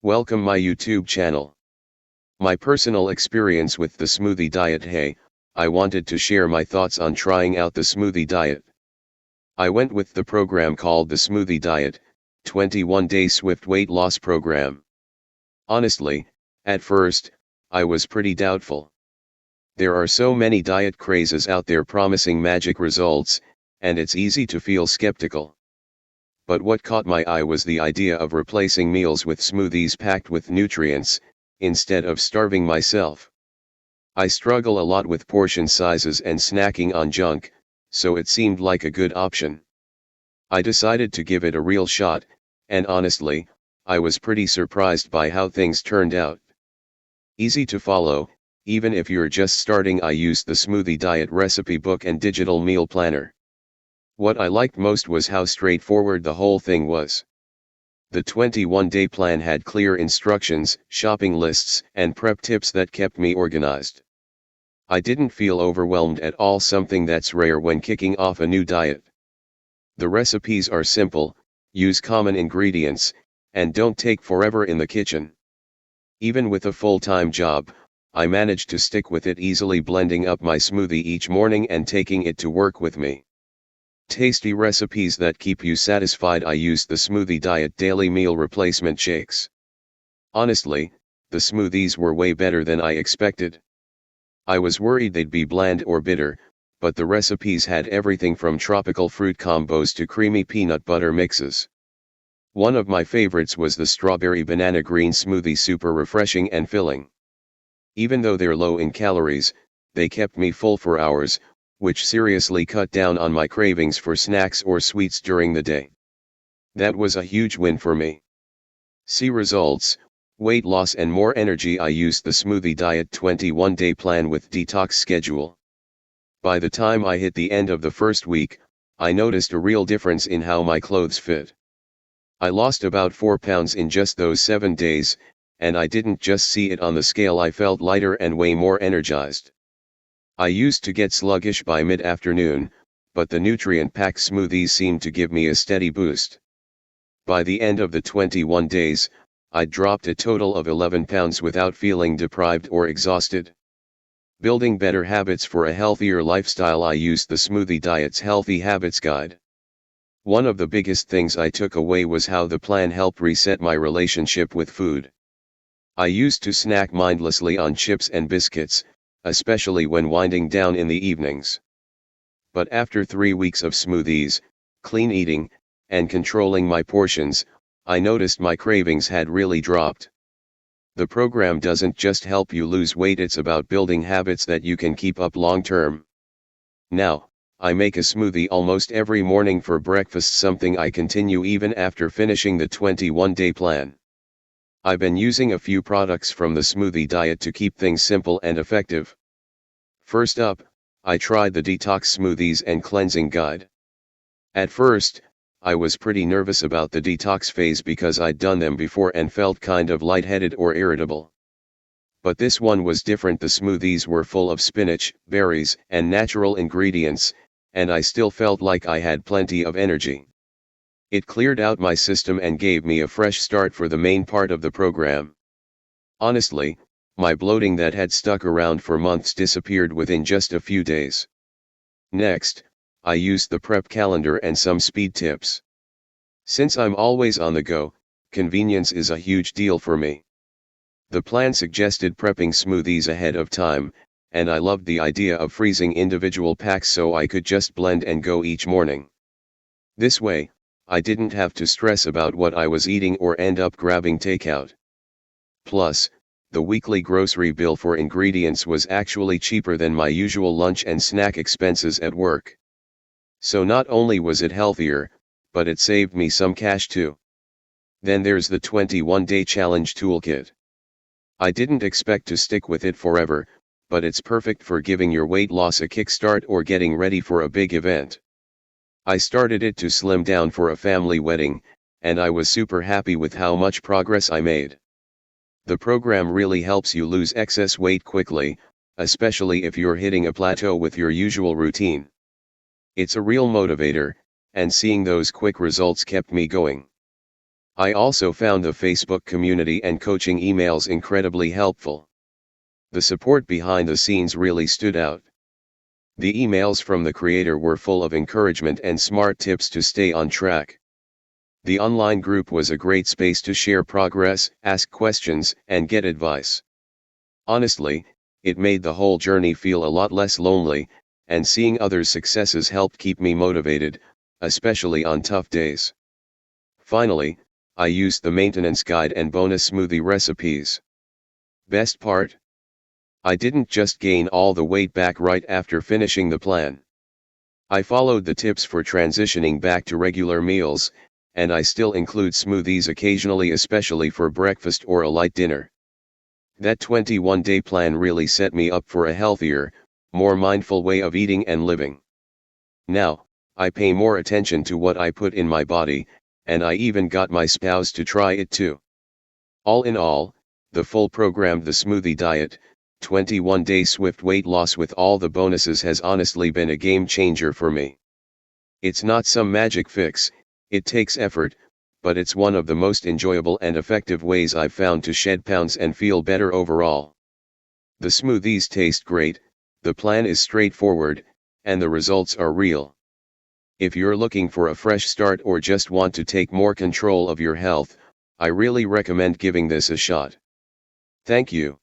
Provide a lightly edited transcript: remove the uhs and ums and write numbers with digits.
Welcome my YouTube channel. My personal experience with the smoothie diet. Hey, I wanted to share my thoughts on trying out the smoothie diet. I went with the program called the Smoothie Diet, 21-day swift weight loss program. Honestly, at first, I was pretty doubtful. There are so many diet crazes out there promising magic results, and it's easy to feel skeptical. But what caught my eye was the idea of replacing meals with smoothies packed with nutrients, instead of starving myself. I struggle a lot with portion sizes and snacking on junk, so it seemed like a good option. I decided to give it a real shot, and honestly, I was pretty surprised by how things turned out. Easy to follow, even if you're just starting. I used the Smoothie Diet recipe book and digital meal planner. What I liked most was how straightforward the whole thing was. The 21-day plan had clear instructions, shopping lists, and prep tips that kept me organized. I didn't feel overwhelmed at all, something that's rare when kicking off a new diet. The recipes are simple, use common ingredients, and don't take forever in the kitchen. Even with a full-time job, I managed to stick with it easily, blending up my smoothie each morning and taking it to work with me. Tasty recipes that keep you satisfied. I used the Smoothie Diet daily meal replacement shakes. Honestly, the smoothies were way better than I expected. I was worried they'd be bland or bitter, but the recipes had everything from tropical fruit combos to creamy peanut butter mixes. One of my favorites was the strawberry banana green smoothie, super refreshing and filling. Even though they're low in calories, they kept me full for hours, which seriously cut down on my cravings for snacks or sweets during the day. That was a huge win for me. See results, weight loss and more energy. I used the Smoothie Diet 21-day plan with detox schedule. By the time I hit the end of the first week, I noticed a real difference in how my clothes fit. I lost about 4 pounds in just those 7 days, and I didn't just see it on the scale. I felt lighter and way more energized. I used to get sluggish by mid-afternoon, but the nutrient-packed smoothies seemed to give me a steady boost. By the end of the 21 days, I'd dropped a total of 11 pounds without feeling deprived or exhausted. Building better habits for a healthier lifestyle. I used the Smoothie Diet's Healthy Habits Guide. One of the biggest things I took away was how the plan helped reset my relationship with food. I used to snack mindlessly on chips and biscuits, especially when winding down in the evenings. But after 3 weeks of smoothies, clean eating, and controlling my portions, I noticed my cravings had really dropped. The program doesn't just help you lose weight, it's about building habits that you can keep up long term. Now, I make a smoothie almost every morning for breakfast, something I continue even after finishing the 21-day plan. I've been using a few products from the Smoothie Diet to keep things simple and effective. First up, I tried the detox smoothies and cleansing guide. At first, I was pretty nervous about the detox phase because I'd done them before and felt kind of lightheaded or irritable. But this one was different. The smoothies were full of spinach, berries, and natural ingredients, and I still felt like I had plenty of energy. It cleared out my system and gave me a fresh start for the main part of the program. Honestly, my bloating that had stuck around for months disappeared within just a few days. Next, I used the prep calendar and some speed tips. Since I'm always on the go, convenience is a huge deal for me. The plan suggested prepping smoothies ahead of time, and I loved the idea of freezing individual packs so I could just blend and go each morning. This way, I didn't have to stress about what I was eating or end up grabbing takeout. Plus, the weekly grocery bill for ingredients was actually cheaper than my usual lunch and snack expenses at work. So not only was it healthier, but it saved me some cash too. Then there's the 21-day challenge toolkit. I didn't expect to stick with it forever, but it's perfect for giving your weight loss a kickstart or getting ready for a big event. I started it to slim down for a family wedding, and I was super happy with how much progress I made. The program really helps you lose excess weight quickly, especially if you're hitting a plateau with your usual routine. It's a real motivator, and seeing those quick results kept me going. I also found the Facebook community and coaching emails incredibly helpful. The support behind the scenes really stood out. The emails from the creator were full of encouragement and smart tips to stay on track. The online group was a great space to share progress, ask questions, and get advice. Honestly, it made the whole journey feel a lot less lonely, and seeing others' successes helped keep me motivated, especially on tough days. Finally, I used the maintenance guide and bonus smoothie recipes. Best part? I didn't just gain all the weight back right after finishing the plan. I followed the tips for transitioning back to regular meals, and I still include smoothies occasionally, especially for breakfast or a light dinner. That 21-day plan really set me up for a healthier, more mindful way of eating and living. Now, I pay more attention to what I put in my body, and I even got my spouse to try it too. All in all, the full program, the Smoothie Diet, 21-day swift weight loss with all the bonuses, has honestly been a game changer for me. It's not some magic fix, it takes effort, but it's one of the most enjoyable and effective ways I've found to shed pounds and feel better overall. The smoothies taste great, the plan is straightforward, and the results are real. If you're looking for a fresh start or just want to take more control of your health, I really recommend giving this a shot. Thank you.